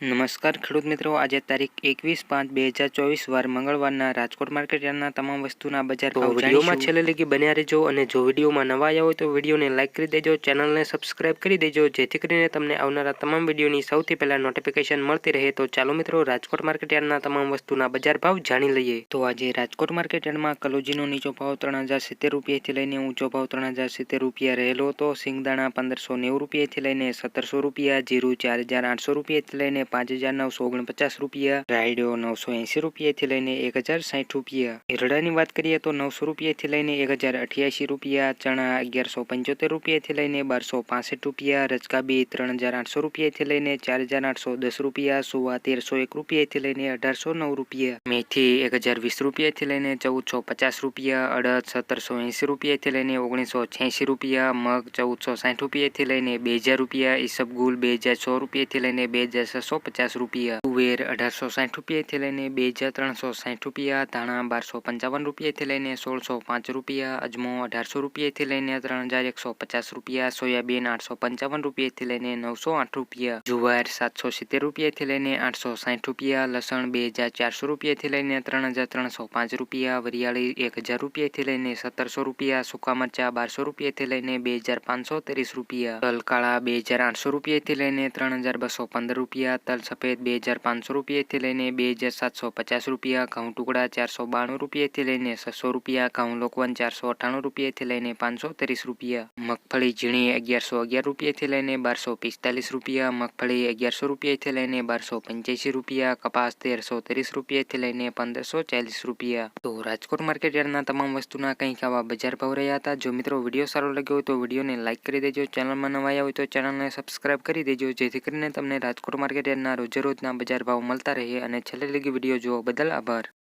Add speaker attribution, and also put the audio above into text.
Speaker 1: નમસ્કાર ખેડૂત મિત્રો, આજે તારીખ 21/5/2024 વાર મંગળવારના રાજકોટ માર્કેટ યાર્ડના તમામ વસ્તુના બજાર ભાવ
Speaker 2: વિડીયોમાં છેલ્લે લગી બન્યા રહેજો અને જો વિડીયોમાં નવા આવ્યા હોય તો વિડીયોને લાઇક કરી દેજો, ચેનલને સબસ્ક્રાઇબ કરી દેજો જેથી કરીને તમને આવનારા તમામ વિડીયોની સૌથી પહેલા નોટિફિકેશન મળતી રહે। તો ચાલો મિત્રો, રાજકોટ માર્કેટ યાર્ડના તમામ વસ્તુના બજાર ભાવ જાણી લઈએ।
Speaker 1: તો આજે રાજકોટ માર્કેટ યાર્ડમાં કલોજીનો નીચો ભાવ 3070 રૂપિયાથી લઈને ઊંચો ભાવ 3070 રૂપિયા રહેલો હતો। સિંગદાણા 1590 રૂપિયાથી લઈને 1700 રૂપિયા, જીરું 4800 રૂપિયાથી લઈને 5949 રૂપિયા, રાયડો 980 રૂપિયાથી લઈને 1060 રૂપિયા। એરડાની વાત કરીએ તો 900 રૂપિયાથી લઈને 1088 રૂપિયા, ચણા 1175 રૂપિયાથી લઈને 1265 રૂપિયા, રચકા બી 3800 રૂપિયાથી લઈને 4810 રૂપિયા, સુવા 1301 રૂપિયાથી લઈને 1809 રૂપિયા, મેથી 1020 રૂપિયાથી લઈને 1450 રૂપિયા, અડદ 1780 રૂપિયાથી લઈને 1986 રૂપિયા, મગ 1460 રૂપિયાથી લઈને 2000 રૂપિયા, ઈસબગુલ 2100 રૂપિયાથી લઈને 2650 રૂપિયા, તુવેર 1860 રૂપિયાથી લઈને 2360 રૂપિયા, ધાણા 1255 રૂપિયાથી લઈને 1605 રૂપિયા, અજમો 1800 રૂપિયાથી લઈને 3150 રૂપિયા, સોયાબીન 855 રૂપિયાથી લઈને 908 રૂપિયા, જુવાર 770 રૂપિયાથી લઈને 860 રૂપિયા, લસણ 2400 રૂપિયાથી લઈને 3305 રૂપિયા, વરિયાળી 1000 રૂપિયાથી લઈને 1700 રૂપિયા, સૂકા મરચા 1200 રૂપિયાથી લઈને 2530 રૂપિયા, તલ કાળા 2800 રૂપિયાથી લઈને 3215 રૂપિયા, તલ સફેદ 2500 રૂપિયાથી લઈને 2750 રૂપિયા, ઘઉં ટુકડા 492 રૂપિયાથી લઈને 600 રૂપિયા, ઘઉં લોકવન 498 રૂપિયાથી લઈને 530 રૂપિયા, મગફળી ઝીણી 1111 રૂપિયાથી લઈને 1245 રૂપિયા, મગફળી 1100 રૂપિયાથી લઈને 1285 રૂપિયા, કપાસ 1330 રૂપિયાથી લઈને 1540 રૂપિયા। તો રાજકોટ માર્કેટ યાર્ડના તમામ વસ્તુના કંઈક આવા બજાર ભાવ રહ્યા હતા। જો મિત્રો વિડીયો સારો લાગ્યો હોય તો વિડીયોને લાઇક કરી દેજો, ચેનલમાં નવા આવ્યા હોય તો ચેનલને સબસ્ક્રાઇબ કરી દેજો જેથી કરીને તમને રાજકોટ માર્કેટ યાર્ડના રોજે રોજના બજાર ભાવ મળતા રહે। અને છેલ્લે લગી વિડીયો જોવા બદલ આભાર।